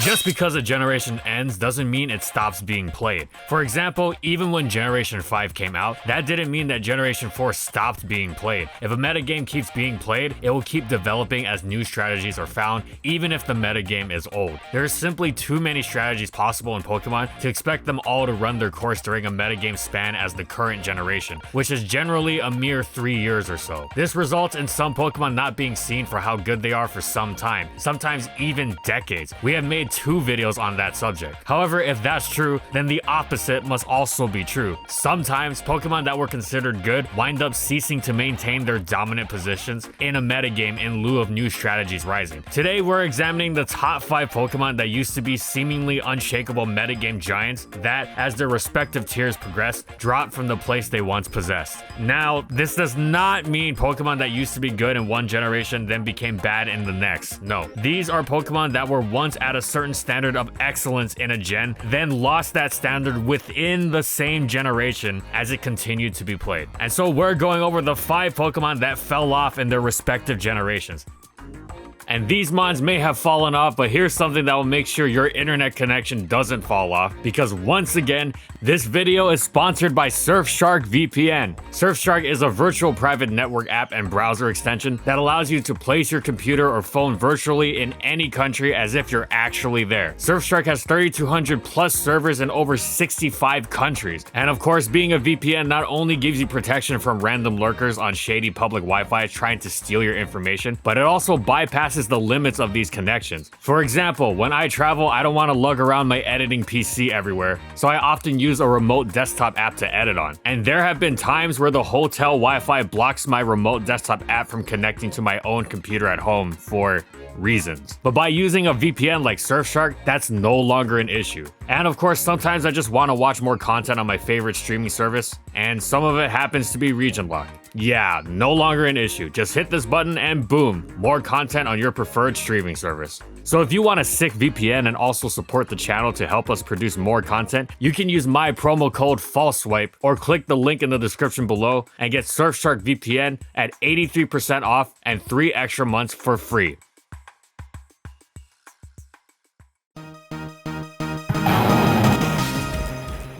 Just because a generation ends doesn't mean it stops being played. For example, even when Generation 5 came out, that didn't mean that Generation 4 stopped being played. If a metagame keeps being played, it will keep developing as new strategies are found, even if the metagame is old. There are simply too many strategies possible in Pokemon to expect them all to run their course during a metagame span as the current generation, which is generally a mere 3 years or so. This results in some Pokemon not being seen for how good they are for some time, sometimes even decades. We have made 2 videos on that subject. However, if that's true, then the opposite must also be true. Sometimes Pokemon that were considered good wind up ceasing to maintain their dominant positions in a metagame in lieu of new strategies rising. Today, we're examining the top 5 Pokemon that used to be seemingly unshakable metagame giants that, as their respective tiers progressed, dropped from the place they once possessed. Now, this does not mean Pokemon that used to be good in one generation then became bad in the next. No, these are Pokemon that were once at a certain standard of excellence in a gen, then lost that standard within the same generation as it continued to be played. And so we're going over the 5 Pokemon that fell off in their respective generations. And these mons may have fallen off, but here's something that will make sure your internet connection doesn't fall off, because once again, this video is sponsored by Surfshark VPN. Surfshark is a virtual private network app and browser extension that allows you to place your computer or phone virtually in any country as if you're actually there. Surfshark has 3,200 plus servers in over 65 countries. And of course, being a VPN not only gives you protection from random lurkers on shady public Wi-Fi trying to steal your information, but it also bypasses the limits of these connections. For example, when I travel, I don't want to lug around my editing PC everywhere, so I often use a remote desktop app to edit on. And there have been times where the hotel Wi-Fi blocks my remote desktop app from connecting to my own computer at home for reasons. But by using a VPN like Surfshark, that's no longer an issue. And of course, sometimes I just want to watch more content on my favorite streaming service, and some of it happens to be region locked. Yeah, no longer an issue. Just hit this button and boom, more content on your preferred streaming service. So if you want a sick VPN and also support the channel to help us produce more content, you can use my promo code FALSESWIPE or click the link in the description below and get Surfshark VPN at 83% off and 3 extra months for free.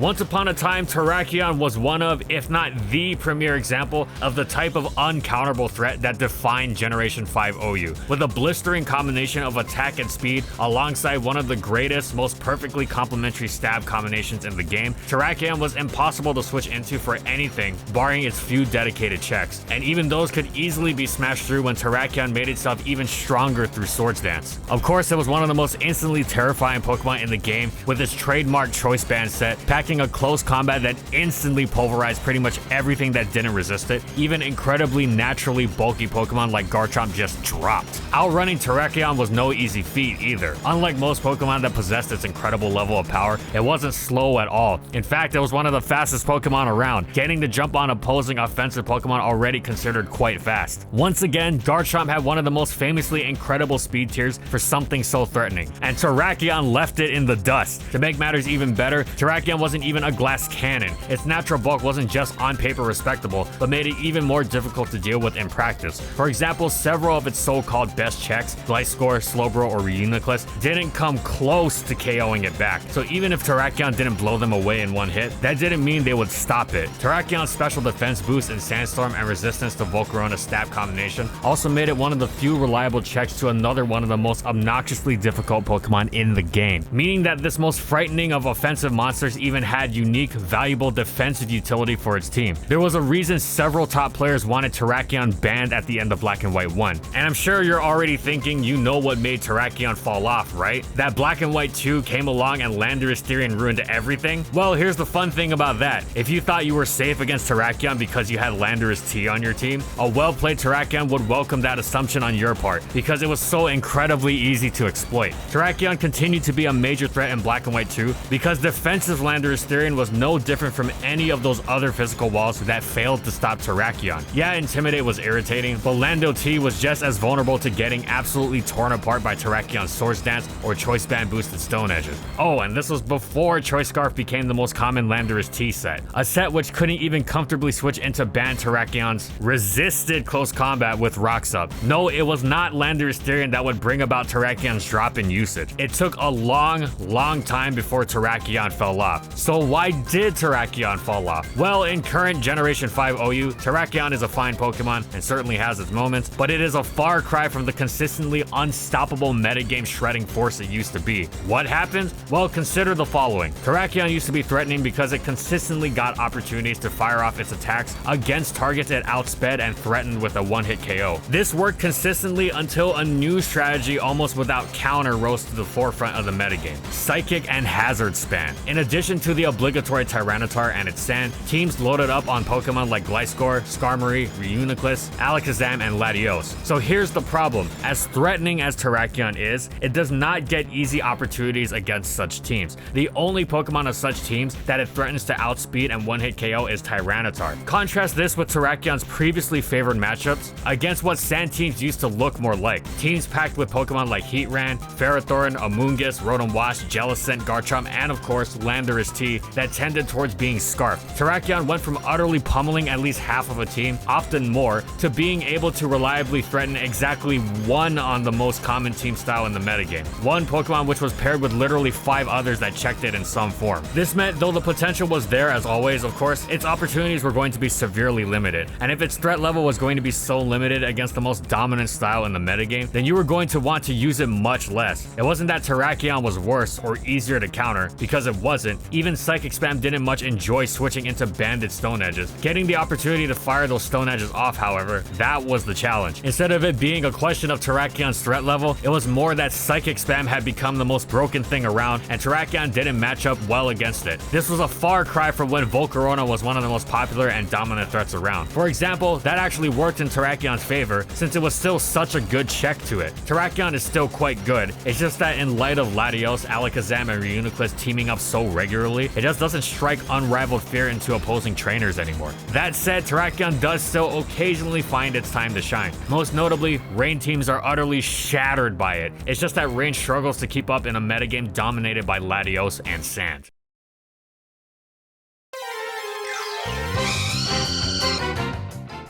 Once upon a time, Terrakion was one of, if not the premier example of the type of uncounterable threat that defined Generation 5 OU. With a blistering combination of attack and speed, alongside one of the greatest, most perfectly complementary stab combinations in the game, Terrakion was impossible to switch into for anything, barring its few dedicated checks. And even those could easily be smashed through when Terrakion made itself even stronger through Swords Dance. Of course, it was one of the most instantly terrifying Pokemon in the game, with its trademark Choice Band set, packing a close combat that instantly pulverized pretty much everything that didn't resist it. Even incredibly naturally bulky Pokemon like Garchomp just dropped. Outrunning Terrakion was no easy feat either. Unlike most Pokemon that possessed its incredible level of power, it wasn't slow at all. In fact, it was one of the fastest Pokemon around, getting the jump on opposing offensive Pokemon already considered quite fast. Once again, Garchomp had one of the most famously incredible speed tiers for something so threatening, and Terrakion left it in the dust. To make matters even better, Terrakion wasn't even a glass cannon. Its natural bulk wasn't just on paper respectable, but made it even more difficult to deal with in practice. For example, several of its so-called best checks, Gliscor, Slowbro, or Reuniclus, didn't come close to KOing it back. So even if Terrakion didn't blow them away in one hit, that didn't mean they would stop it. Terrakion's special defense boost in Sandstorm and resistance to Volcarona's stab combination also made it one of the few reliable checks to another one of the most obnoxiously difficult Pokemon in the game, meaning that this most frightening of offensive monsters even had unique, valuable defensive utility for its team. There was a reason several top players wanted Terrakion banned at the end of Black and White 1. And I'm sure you're already thinking you know what made Terrakion fall off, right? That Black and White 2 came along and Landorus Therian ruined everything? Well, here's the fun thing about that. If you thought you were safe against Terrakion because you had Landorus T on your team, a well-played Terrakion would welcome that assumption on your part, because it was so incredibly easy to exploit. Terrakion continued to be a major threat in Black and White 2 because defensive Landorus Styrian was no different from any of those other physical walls that failed to stop Terrakion. Yeah, Intimidate was irritating, but Lando T was just as vulnerable to getting absolutely torn apart by Terrakion's Swords Dance or Choice Band boosted Stone Edges. Oh, and this was before Choice Scarf became the most common Landorus T set, a set which couldn't even comfortably switch into ban Terrakion's resisted close combat with Rocks Up. No, it was not Landorus Styrian that would bring about Terrakion's drop in usage. It took a long time before Terrakion fell off. So why did Terrakion fall off? Well, in current Generation 5 OU, Terrakion is a fine Pokemon and certainly has its moments, but it is a far cry from the consistently unstoppable metagame shredding force it used to be. What happened? Well, consider the following. Terrakion used to be threatening because it consistently got opportunities to fire off its attacks against targets it outsped and threatened with a one-hit KO. This worked consistently until a new strategy almost without counter rose to the forefront of the metagame: Psychic and Hazard Span. In addition to the obligatory Tyranitar and its Sand, teams loaded up on Pokemon like Gliscor, Skarmory, Reuniclus, Alakazam, and Latios. So here's the problem. As threatening as Terrakion is, it does not get easy opportunities against such teams. The only Pokemon of such teams that it threatens to outspeed and one-hit KO is Tyranitar. Contrast this with Terrakion's previously favored matchups against what Sand teams used to look more like. Teams packed with Pokemon like Heatran, Ferrothorn, Amoonguss, Rotom Wash, Jellicent, Garchomp, and of course Landorus T that tended towards being scarfed. Terrakion went from utterly pummeling at least half of a team, often more, to being able to reliably threaten exactly one on the most common team style in the metagame. One Pokemon which was paired with literally 5 others that checked it in some form. This meant though the potential was there, as always, of course, its opportunities were going to be severely limited. And if its threat level was going to be so limited against the most dominant style in the metagame, then you were going to want to use it much less. It wasn't that Terrakion was worse or easier to counter, because it wasn't. Even Psychic Spam didn't much enjoy switching into banded Stone Edges. Getting the opportunity to fire those Stone Edges off, however, that was the challenge. Instead of it being a question of Terrakion's threat level, it was more that Psychic Spam had become the most broken thing around, and Terrakion didn't match up well against it. This was a far cry from when Volcarona was one of the most popular and dominant threats around. For example, that actually worked in Terrakion's favor, since it was still such a good check to it. Terrakion is still quite good, it's just that in light of Latios, Alakazam, and Reuniclus teaming up so regularly, it just doesn't strike unrivaled fear into opposing trainers anymore. That said, Terrakion does still occasionally find its time to shine. Most notably, Rain teams are utterly shattered by it. It's just that Rain struggles to keep up in a metagame dominated by Latios and Sand.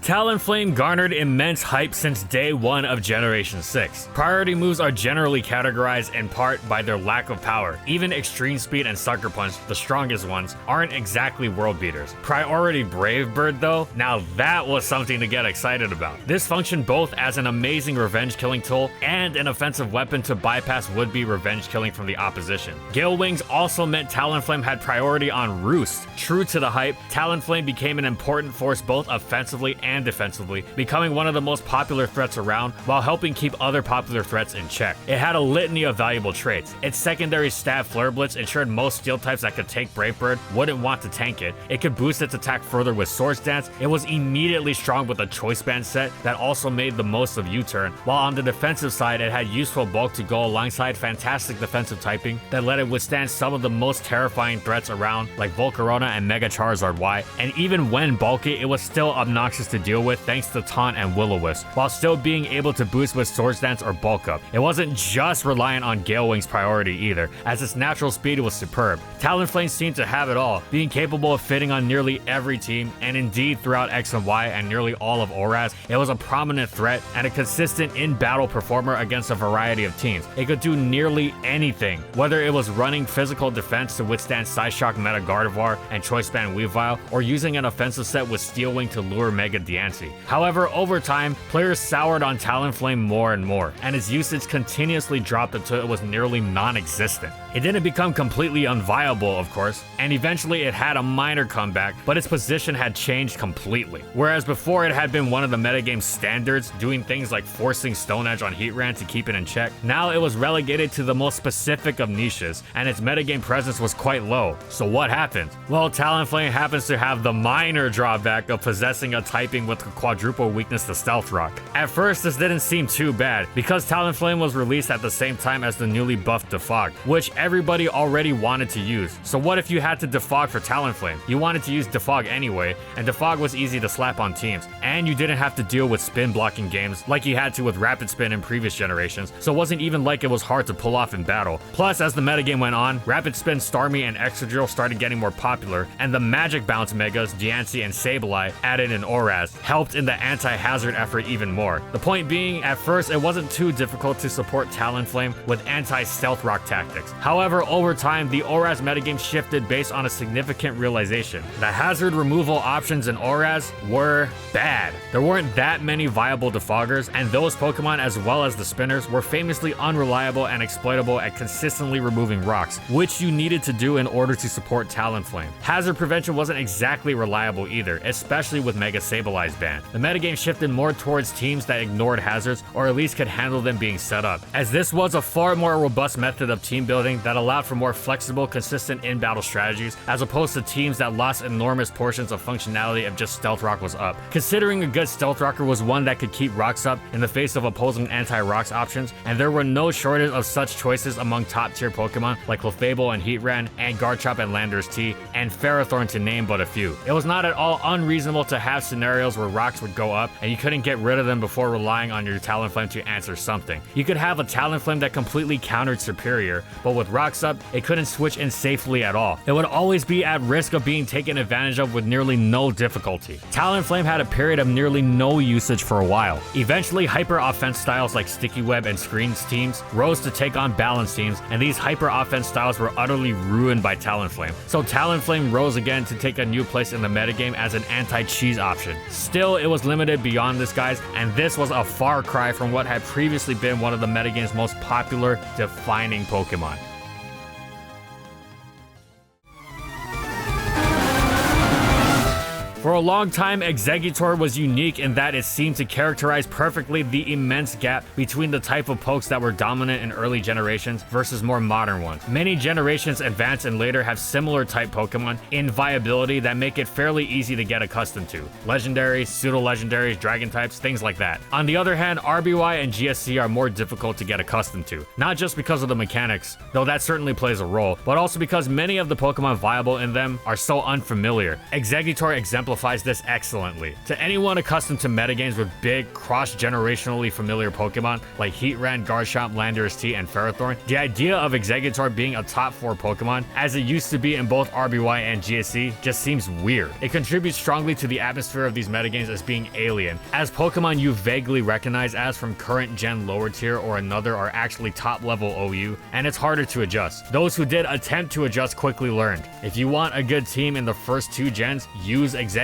Talonflame garnered immense hype since day one of Generation 6. Priority moves are generally categorized in part by their lack of power. Even Extreme Speed and Sucker Punch, the strongest ones, aren't exactly world beaters. Priority Brave Bird though, now that was something to get excited about. This functioned both as an amazing revenge killing tool and an offensive weapon to bypass would-be revenge killing from the opposition. Gale Wings also meant Talonflame had priority on Roost. True to the hype, Talonflame became an important force both offensively and defensively, becoming one of the most popular threats around while helping keep other popular threats in check. It had a litany of valuable traits. Its secondary stab Flare Blitz ensured most steel types that could take Brave Bird wouldn't want to tank it. It could boost its attack further with Swords Dance. It was immediately strong with a Choice Band set that also made the most of U-Turn, while on the defensive side it had useful bulk to go alongside fantastic defensive typing that let it withstand some of the most terrifying threats around like Volcarona and Mega Charizard Y, and even when bulky, it was still obnoxious to deal with thanks to Taunt and Will-O-Wisp, while still being able to boost with Swords Dance or Bulk Up. It wasn't just reliant on Gale Wing's priority either, as its natural speed was superb. Talonflame seemed to have it all, being capable of fitting on nearly every team, and indeed throughout X and Y and nearly all of ORAS, it was a prominent threat and a consistent in-battle performer against a variety of teams. It could do nearly anything, whether it was running physical defense to withstand Psyshock Meta Gardevoir and Choice Band Weavile, or using an offensive set with Steel Wing to lure Mega Diancie. However, over time, players soured on Talonflame more and more, and its usage continuously dropped until it was nearly non-existent. It didn't become completely unviable, of course, and eventually it had a minor comeback, but its position had changed completely. Whereas before it had been one of the metagame's standards, doing things like forcing Stone Edge on Heatran to keep it in check, now it was relegated to the most specific of niches, and its metagame presence was quite low. So what happened? Well, Talonflame happens to have the minor drawback of possessing a typing equipping with a quadruple weakness to Stealth Rock. At first, this didn't seem too bad, because Talonflame was released at the same time as the newly buffed Defog, which everybody already wanted to use. So what if you had to Defog for Talonflame? You wanted to use Defog anyway, and Defog was easy to slap on teams, and you didn't have to deal with spin blocking games like you had to with Rapid Spin in previous generations, so it wasn't even like it was hard to pull off in battle. Plus, as the metagame went on, Rapid Spin, Starmie, and Extra Drill started getting more popular, and the Magic Bounce Megas, Diancie, and Sableye added in Oraz helped in the anti-hazard effort even more. The point being, at first it wasn't too difficult to support Talonflame with anti-Stealth Rock tactics. However, over time, the Oraz metagame shifted based on a significant realization. The hazard removal options in Oraz were bad. There weren't that many viable defoggers, and those Pokemon as well as the spinners were famously unreliable and exploitable at consistently removing rocks, which you needed to do in order to support Talonflame. Hazard prevention wasn't exactly reliable either, especially with Mega Sableye's ban. The metagame shifted more towards teams that ignored hazards or at least could handle them being set up, as this was a far more robust method of team building that allowed for more flexible, consistent in-battle strategies, as opposed to teams that lost enormous portions of functionality if just Stealth Rock was up. Considering a good Stealth Rocker was one that could keep rocks up in the face of opposing anti-rocks options, and there were no shortage of such choices among top-tier Pokemon like Clefable and Heatran, and Garchomp and Landorus T, and Ferrothorn to name but a few. It was not at all unreasonable to have scenarios where rocks would go up and you couldn't get rid of them before relying on your Talonflame to answer something. You could have a Talonflame that completely countered Superior, but with rocks up, it couldn't switch in safely at all. It would always be at risk of being taken advantage of with nearly no difficulty. Talonflame had a period of nearly no usage for a while. Eventually, hyper offense styles like Sticky Web and Screens teams rose to take on balance teams, and these hyper offense styles were utterly ruined by Talonflame. So Talonflame rose again to take a new place in the metagame as an anti-cheese option. Still, it was limited beyond this, guys, and this was a far cry from what had previously been one of the metagame's most popular, defining Pokemon. For a long time, Exeggutor was unique in that it seemed to characterize perfectly the immense gap between the type of pokes that were dominant in early generations versus more modern ones. Many generations advanced and later have similar type Pokemon in viability that make it fairly easy to get accustomed to. Legendaries, pseudo-legendaries, dragon types, things like that. On the other hand, RBY and GSC are more difficult to get accustomed to. Not just because of the mechanics, though that certainly plays a role, but also because many of the Pokemon viable in them are so unfamiliar. Exeggutor exemplifies this excellently. To anyone accustomed to metagames with big, cross-generationally familiar Pokemon like Heatran, Garchomp, Landorus T, and Ferrothorn, the idea of Exeggutor being a top 4 Pokemon, as it used to be in both RBY and GSC, just seems weird. It contributes strongly to the atmosphere of these metagames as being alien, as Pokemon you vaguely recognize as from current gen lower tier or another are actually top level OU, and it's harder to adjust. Those who did attempt to adjust quickly learned. If you want a good team in the first 2 gens, use Exeggutor.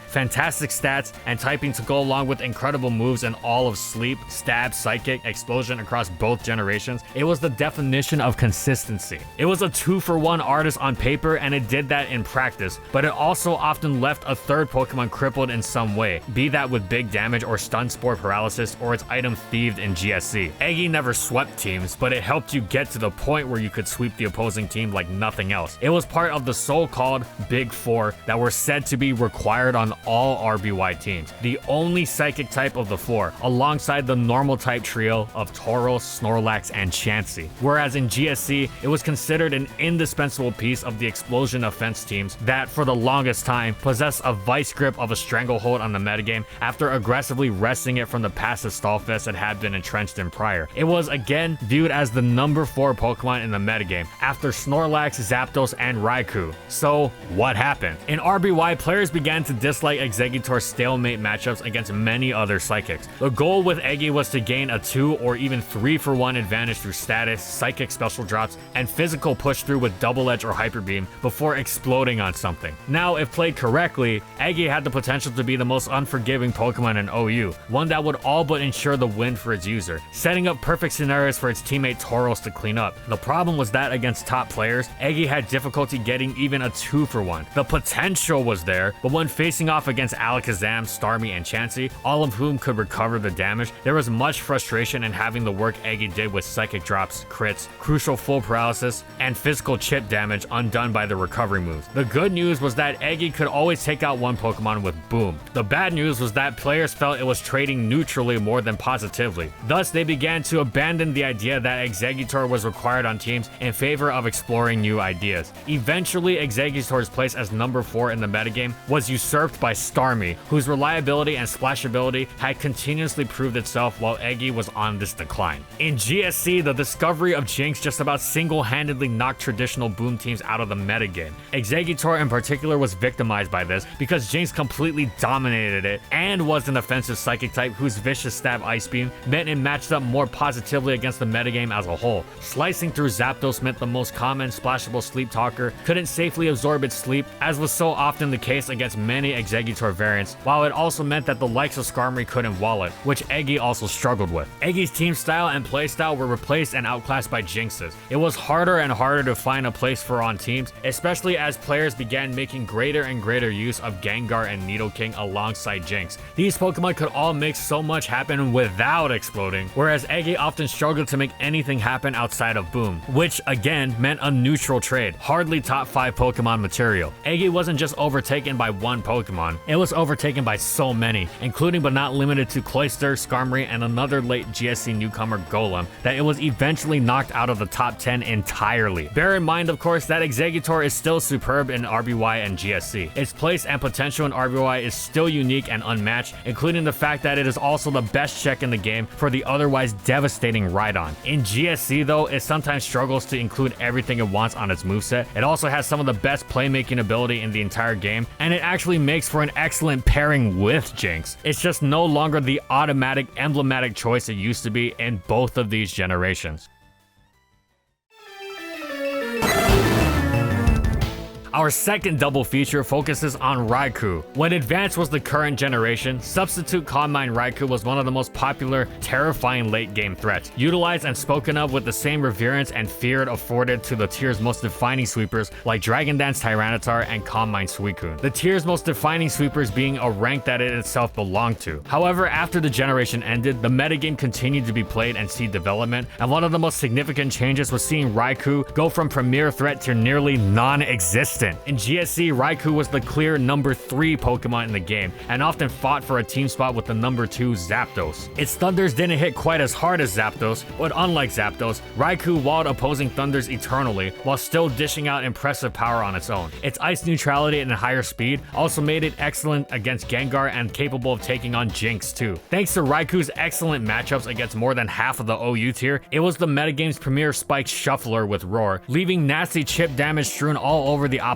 Fantastic stats and typing to go along with incredible moves in all of Sleep, Stab, Psychic, Explosion across both generations. It was the definition of consistency. It was a 2-for-1 artist on paper, and it did that in practice, but it also often left a third Pokemon crippled in some way, be that with big damage or stun spore paralysis or its item thieved in GSC. Eggy never swept teams, but it helped you get to the point where you could sweep the opposing team like nothing else. It was part of the so-called Big Four that were said to be required on all RBY teams, the only psychic type of the 4, alongside the normal type trio of Tauros, Snorlax, and Chansey. Whereas in GSC, it was considered an indispensable piece of the explosion offense teams that, for the longest time, possessed a vice grip of a stranglehold on the metagame after aggressively wresting it from the passive Stallfest that had been entrenched in prior. It was again viewed as the number 4 Pokemon in the metagame, after Snorlax, Zapdos, and Raikou. So, what happened? In RBY, players began to dislike Exeggutor's stalemate matchups against many other psychics. The goal with Eggy was to gain a 2 or even 3-for-1 advantage through status, psychic special drops, and physical push through with Double Edge or Hyper Beam before exploding on something. Now, if played correctly, Eggy had the potential to be the most unforgiving Pokemon in OU, one that would all but ensure the win for its user, setting up perfect scenarios for its teammate Tauros to clean up. The problem was that against top players, Eggy had difficulty getting even a 2-for-1. The potential was there, but when facing off against Alakazam, Starmie, and Chansey, all of whom could recover the damage, there was much frustration in having the work Eggy did with psychic drops, crits, crucial full paralysis, and physical chip damage undone by the recovery moves. The good news was that Eggy could always take out one Pokemon with Boom. The bad news was that players felt it was trading neutrally more than positively. Thus, they began to abandon the idea that Exeggutor was required on teams in favor of exploring new ideas. Eventually, Exeggutor's place as number 4 in the metagame was usurped by Starmie, whose reliability and splashability had continuously proved itself while Eggy was on this decline. In GSC, the discovery of Jynx just about single-handedly knocked traditional Boom teams out of the metagame. Exeggutor in particular was victimized by this because Jynx completely dominated it and was an offensive psychic type whose vicious stab Ice Beam meant it matched up more positively against the metagame as a whole. Slicing through Zapdos meant the most common splashable Sleep Talker couldn't safely absorb its sleep, as was so often the case against many Exeggutor variants, while it also meant that the likes of Skarmory couldn't wall it, which Eggy also struggled with. Eggy's team style and playstyle were replaced and outclassed by Jynx's. It was harder and harder to find a place for on teams, especially as players began making greater and greater use of Gengar and Nidoking alongside Jynx. These Pokemon could all make so much happen without exploding, whereas Eggy often struggled to make anything happen outside of Boom, which again meant a neutral trade, hardly top 5 Pokemon material. Eggy wasn't just overtaken by one Pokemon, it was overtaken by so many, including but not limited to Cloyster, Skarmory, and another late GSC newcomer Golem, that it was eventually knocked out of the top 10 entirely. Bear in mind, of course, that Exeggutor is still superb in RBY and GSC. Its place and potential in RBY is still unique and unmatched, including the fact that it is also the best check in the game for the otherwise devastating Rhydon. In GSC though, it sometimes struggles to include everything it wants on its moveset. It also has some of the best playmaking ability in the entire game, and it actually makes for an excellent pairing with Jynx. It's just no longer the automatic, emblematic choice it used to be in both of these generations. Our second double feature focuses on Raikou. When Advance was the current generation, Substitute Calm Mind Raikou was one of the most popular, terrifying late game threats, utilized and spoken of with the same reverence and fear it afforded to the tier's most defining sweepers like Dragon Dance Tyranitar and Calm Mind Suicune. The tier's most defining sweepers being a rank that it itself belonged to. However, after the generation ended, the metagame continued to be played and see development, and one of the most significant changes was seeing Raikou go from premier threat to nearly non-existent. In GSC, Raikou was the clear number 3 Pokemon in the game, and often fought for a team spot with the number 2 Zapdos. Its thunders didn't hit quite as hard as Zapdos, but unlike Zapdos, Raikou walled opposing thunders eternally, while still dishing out impressive power on its own. Its ice neutrality and higher speed also made it excellent against Gengar and capable of taking on Jynx too. Thanks to Raikou's excellent matchups against more than half of the OU tier, it was the metagame's premier spike shuffler with Roar, leaving nasty chip damage strewn all over the opposition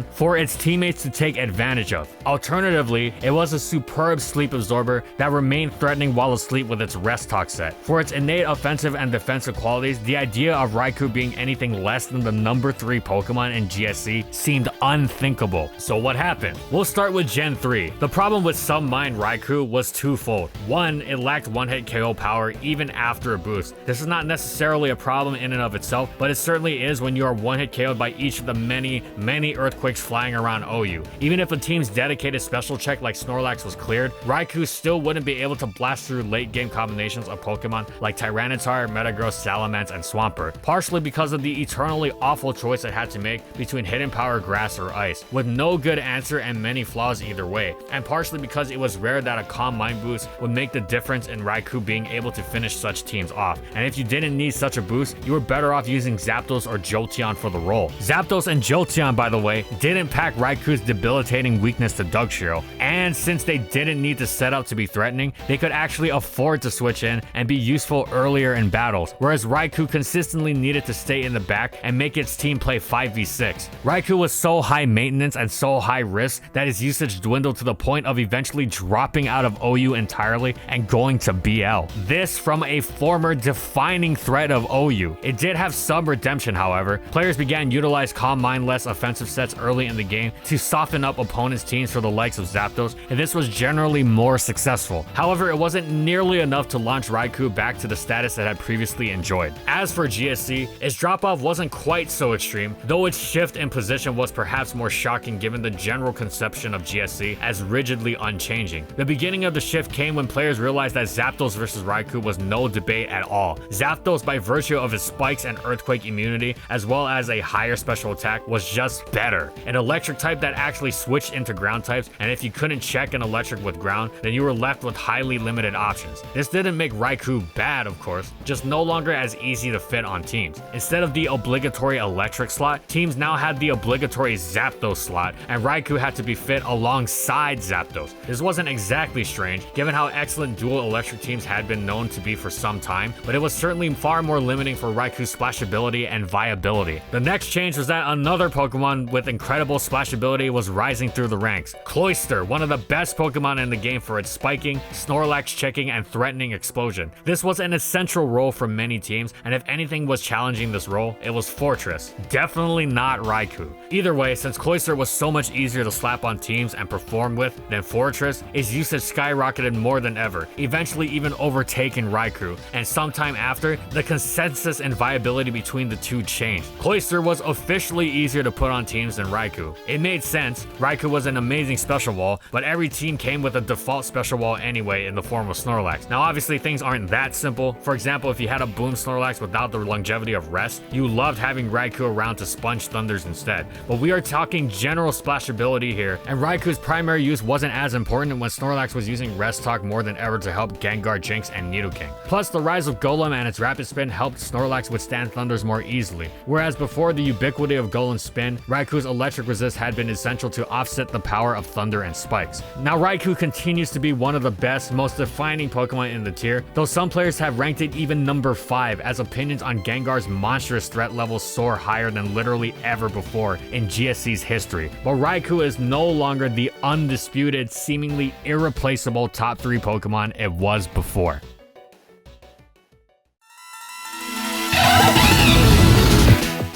for its teammates to take advantage of. Alternatively, it was a superb sleep absorber that remained threatening while asleep with its rest talk set. For its innate offensive and defensive qualities, the idea of Raikou being anything less than the number 3 Pokemon in GSC seemed unthinkable. So what happened? We'll start with Gen 3. The problem with Submind Raikou was twofold. One, it lacked one-hit KO power even after a boost. This is not necessarily a problem in and of itself, but it certainly is when you are one-hit KO'd by each of the many earthquakes flying around OU. Even if a team's dedicated special check like Snorlax was cleared, Raikou still wouldn't be able to blast through late game combinations of Pokemon like Tyranitar, Metagross, Salamence, and Swampert, partially because of the eternally awful choice it had to make between Hidden Power, Grass, or Ice, with no good answer and many flaws either way, and partially because it was rare that a Calm Mind boost would make the difference in Raikou being able to finish such teams off, and if you didn't need such a boost, you were better off using Zapdos or Jolteon for the role. Zapdos and Jolteon, by the way, didn't pack Raikou's debilitating weakness to Dugtrio, and since they didn't need to set up to be threatening, they could actually afford to switch in and be useful earlier in battles, whereas Raikou consistently needed to stay in the back and make its team play 5v6. Raikou was so high maintenance and so high risk that his usage dwindled to the point of eventually dropping out of OU entirely and going to BL. This from a former defining threat of OU. It did have some redemption, however. Players began utilize Calm Mind less offensively defensive sets early in the game to soften up opponents' teams for the likes of Zapdos, and this was generally more successful. However, it wasn't nearly enough to launch Raikou back to the status it had previously enjoyed. As for GSC, its drop-off wasn't quite so extreme, though its shift in position was perhaps more shocking given the general conception of GSC as rigidly unchanging. The beginning of the shift came when players realized that Zapdos versus Raikou was no debate at all. Zapdos, by virtue of its spikes and earthquake immunity, as well as a higher special attack, was just better. An electric type that actually switched into ground types, and if you couldn't check an electric with ground, then you were left with highly limited options. This didn't make Raikou bad, of course, just no longer as easy to fit on teams. Instead of the obligatory electric slot, teams now had the obligatory Zapdos slot, and Raikou had to be fit alongside Zapdos. This wasn't exactly strange, given how excellent dual electric teams had been known to be for some time, but it was certainly far more limiting for Raikou's splashability and viability. The next change was that another Pokemon with incredible splashability was rising through the ranks. Cloyster, one of the best Pokemon in the game for its spiking, Snorlax checking, and threatening explosion. This was an essential role for many teams, and if anything was challenging this role, it was Fortress. Definitely not Raikou. Either way, since Cloyster was so much easier to slap on teams and perform with than Fortress, its usage skyrocketed more than ever, eventually even overtaking Raikou, and sometime after, the consensus and viability between the two changed. Cloyster was officially easier to put on teams than Raikou. It made sense, Raikou was an amazing special wall, but every team came with a default special wall anyway in the form of Snorlax. Now obviously things aren't that simple. For example, if you had a Boom Snorlax without the longevity of Rest, you loved having Raikou around to sponge Thunders instead. But we are talking general splashability here, and Raikou's primary use wasn't as important when Snorlax was using Rest Talk more than ever to help Gengar, Jinx, and Nidoking. Plus, the rise of Golem and its rapid spin helped Snorlax withstand Thunders more easily, whereas before the ubiquity of Golem's spin, Raikou's electric resist had been essential to offset the power of Thunder and Spikes. Now Raikou continues to be one of the best, most defining Pokemon in the tier, though some players have ranked it even number 5, as opinions on Gengar's monstrous threat levels soar higher than literally ever before in GSC's history. But Raikou is no longer the undisputed, seemingly irreplaceable top 3 Pokemon it was before.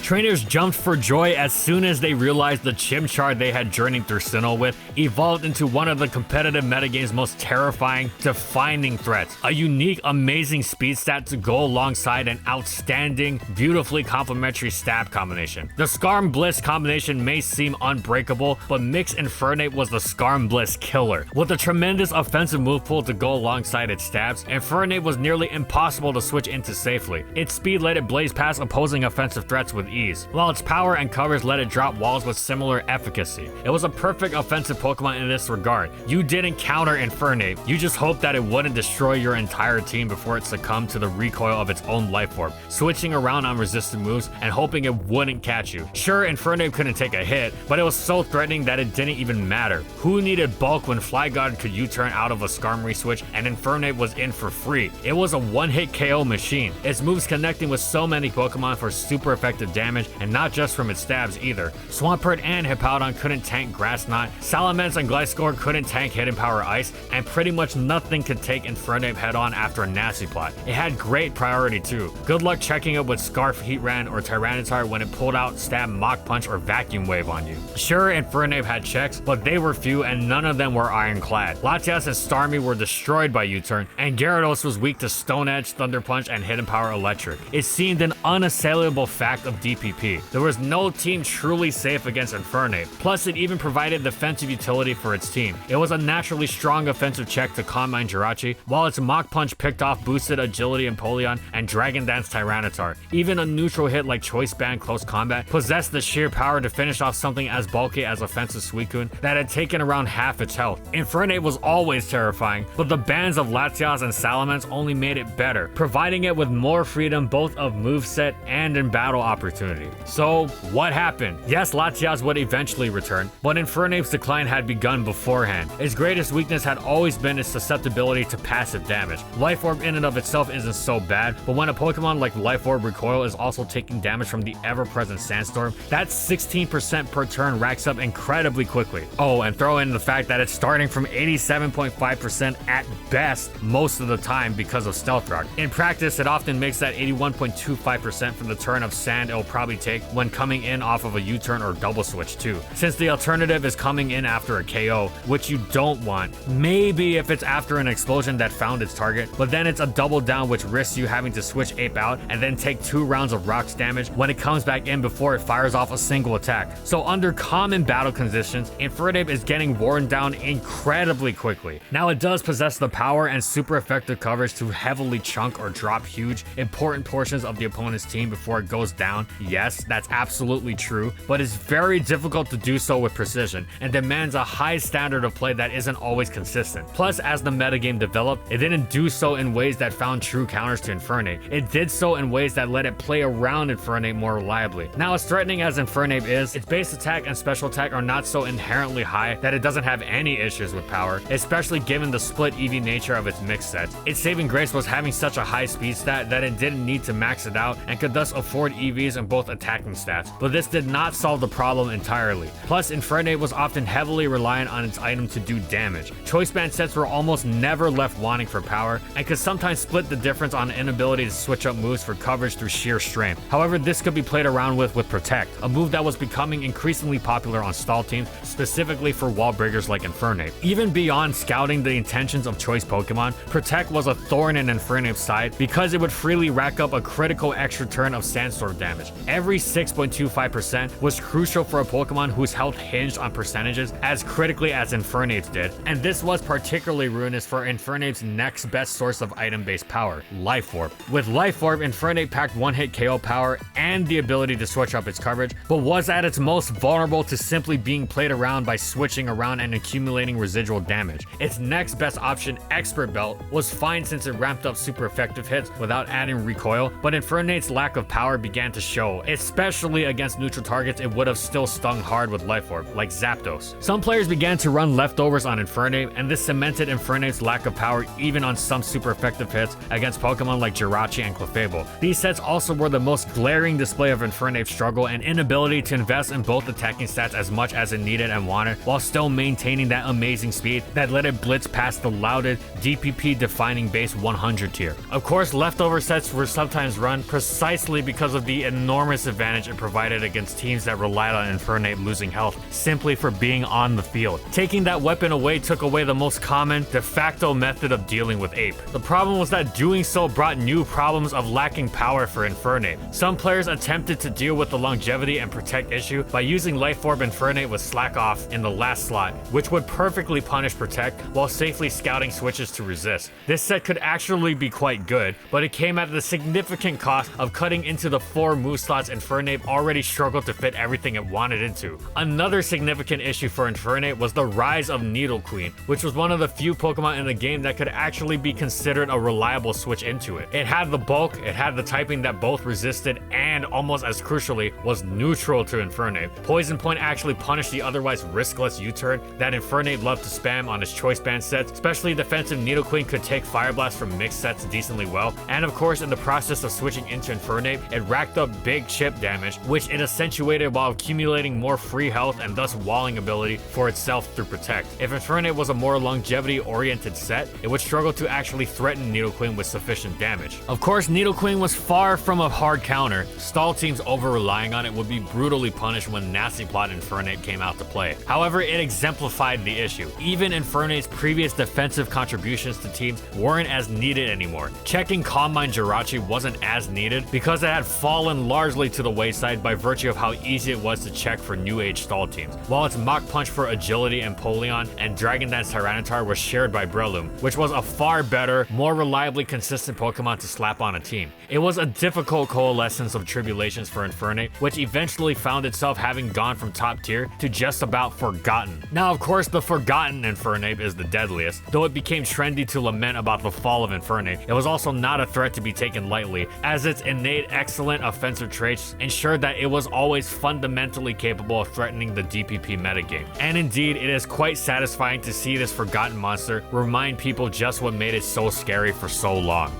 Trainers jumped for joy as soon as they realized the Chimchar they had journeyed through Sinnoh with evolved into one of the competitive metagame's most terrifying, defining threats. A unique, amazing speed stat to go alongside an outstanding, beautifully complementary stab combination. The Skarm Bliss combination may seem unbreakable, but Mix Infernape was the Skarm Bliss killer. With a tremendous offensive move pool to go alongside its stabs, Infernape was nearly impossible to switch into safely. Its speed let it blaze past opposing offensive threats with ease, while its power and covers let it drop walls with similar efficacy. It was a perfect offensive Pokemon in this regard. You didn't counter Infernape, you just hoped that it wouldn't destroy your entire team before it succumbed to the recoil of its own life orb, switching around on resisted moves and hoping it wouldn't catch you. Sure, Infernape couldn't take a hit, but it was so threatening that it didn't even matter. Who needed bulk when Flygon could U-turn out of a Skarmory switch and Infernape was in for free? It was a one-hit KO machine, its moves connecting with so many Pokemon for super effective damage, and not just from its stabs either. Swampert and Hippowdon couldn't tank Grass Knot, Salamence and Gliscor couldn't tank Hidden Power Ice, and pretty much nothing could take Infernape head-on after a Nasty Plot. It had great priority too. Good luck checking it with Scarf, Heatran, or Tyranitar when it pulled out Stab, Mach Punch, or Vacuum Wave on you. Sure, Infernape had checks, but they were few and none of them were ironclad. Latias and Starmie were destroyed by U-turn, and Gyarados was weak to Stone Edge, Thunder Punch, and Hidden Power Electric. It seemed an unassailable fact of DPP. There was no team truly safe against Infernape. Plus, it even provided defensive utility for its team. It was a naturally strong offensive check to Calm Mind Jirachi, while its Mach Punch picked off boosted Agility Empoleon and Dragon Dance Tyranitar. Even a neutral hit like Choice Band Close Combat possessed the sheer power to finish off something as bulky as offensive Suicune that had taken around half its health. Infernape was always terrifying, but the bans of Latias and Salamence only made it better, providing it with more freedom both of moveset and in battle opportunity. So, what happened? Yes, Latias would eventually return, but Infernape's decline had begun beforehand. Its greatest weakness had always been its susceptibility to passive damage. Life Orb in and of itself isn't so bad, but when a Pokemon like Life Orb Recoil is also taking damage from the ever-present Sandstorm, that 16% per turn racks up incredibly quickly. Oh, and throw in the fact that it's starting from 87.5% at best most of the time because of Stealth Rock. In practice, it often makes that 81.25% from the turn of Sand Ill probably take when coming in off of a U-turn or double switch too, since the alternative is coming in after a KO, which you don't want. Maybe if it's after an explosion that found its target, but then it's a double down which risks you having to switch ape out and then take 2 rounds of rocks damage when it comes back in before it fires off a single attack. So under common battle conditions, Infernape is getting worn down incredibly quickly. Now it does possess the power and super effective coverage to heavily chunk or drop huge, important portions of the opponent's team before it goes down. Yes, that's absolutely true, but it's very difficult to do so with precision and demands a high standard of play that isn't always consistent. Plus, as the metagame developed, it didn't do so in ways that found true counters to Infernape. It did so in ways that let it play around Infernape more reliably. Now, as threatening as Infernape is, its base attack and special attack are not so inherently high that it doesn't have any issues with power, especially given the split EV nature of its mix sets. Its saving grace was having such a high speed stat that it didn't need to max it out and could thus afford EVs in both attacking stats, but this did not solve the problem entirely. Plus, Infernape was often heavily reliant on its item to do damage. Choice band sets were almost never left wanting for power and could sometimes split the difference on the inability to switch up moves for coverage through sheer strength. However, this could be played around with Protect, a move that was becoming increasingly popular on stall teams, specifically for wall breakers like Infernape. Even beyond scouting the intentions of choice Pokemon, Protect was a thorn in Infernape's side because it would freely rack up a critical extra turn of Sandstorm damage. Every 6.25% was crucial for a Pokemon whose health hinged on percentages as critically as Infernape's did, and this was particularly ruinous for Infernape's next best source of item-based power, Life Orb. With Life Orb, Infernape packed one-hit KO power and the ability to switch up its coverage, but was at its most vulnerable to simply being played around by switching around and accumulating residual damage. Its next best option, Expert Belt, was fine since it ramped up super effective hits without adding recoil, but Infernape's lack of power began to show, especially against neutral targets it would have still stung hard with Life Orb, like Zapdos. Some players began to run leftovers on Infernape, and this cemented Infernape's lack of power even on some super effective hits against Pokemon like Jirachi and Clefable. These sets also were the most glaring display of Infernape's struggle and inability to invest in both attacking stats as much as it needed and wanted, while still maintaining that amazing speed that let it blitz past the lauded DPP defining base 100 tier. Of course, leftover sets were sometimes run precisely because of the enormous advantage it provided against teams that relied on Infernape losing health simply for being on the field. Taking that weapon away took away the most common, de facto method of dealing with Ape. The problem was that doing so brought new problems of lacking power for Infernape. Some players attempted to deal with the longevity and protect issue by using Life Orb Infernape with Slack Off in the last slot, which would perfectly punish Protect while safely scouting switches to resist. This set could actually be quite good, but it came at the significant cost of cutting into the 4 move slots Infernape already struggled to fit everything it wanted into. Another significant issue for Infernape was the rise of Nidoqueen, which was one of the few Pokemon in the game that could actually be considered a reliable switch into it. It had the bulk, it had the typing that both resisted and, almost as crucially, was neutral to Infernape. Poison Point actually punished the otherwise riskless U-turn that Infernape loved to spam on its choice band sets. Especially defensive Nidoqueen could take Fire Blast from mixed sets decently well, and of course in the process of switching into Infernape, it racked up big chip damage, which it accentuated while accumulating more free health and thus walling ability for itself through Protect. If Infernape was a more longevity-oriented set, it would struggle to actually threaten Nidoqueen with sufficient damage. Of course, Nidoqueen was far from a hard counter. Stall teams over-relying on it would be brutally punished when Nasty Plot Infernape came out to play. However, it exemplified the issue. Even Infernape's previous defensive contributions to teams weren't as needed anymore. Checking Calm Mind Jirachi wasn't as needed because it had fallen largely to the wayside by virtue of how easy it was to check for new age stall teams, while its Mach Punch for Agility and Polion and Dragon Dance Tyranitar was shared by Breloom, which was a far better, more reliably consistent Pokemon to slap on a team. It was a difficult coalescence of tribulations for Infernape, which eventually found itself having gone from top tier to just about forgotten. Now, of course, the forgotten Infernape is the deadliest. Though it became trendy to lament about the fall of Infernape, it was also not a threat to be taken lightly, as its innate excellent offensive traits ensured that it was always fundamentally capable of threatening the DPP metagame. And indeed, it is quite satisfying to see this forgotten monster remind people just what made it so scary for so long.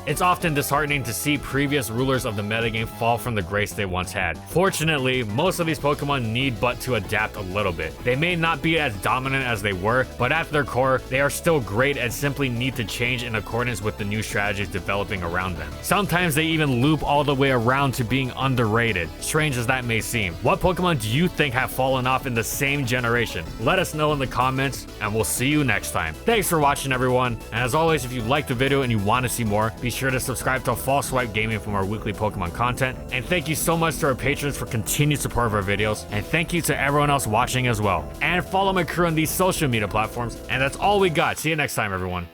It's often disheartening to see previous rulers of the metagame fall from the grace they once had. Fortunately, most of these Pokemon need but to adapt a little bit. They may not be as dominant as they were, but at their core, they are still great and simply need to change in accordance with the new strategies developing around them. Sometimes they even loop all the way around to being underrated, strange as that may seem. What Pokemon do you think have fallen off in the same generation? Let us know in the comments, and we'll see you next time. Thanks for watching, everyone, and as always, if you liked the video and you want to see more, be sure to subscribe to False Swipe Gaming for more weekly Pokemon content, and thank you so much to our patrons for continued support of our videos, and thank you to everyone else watching as well. And follow my crew on these social media platforms, and that's all we got. See you next time, everyone.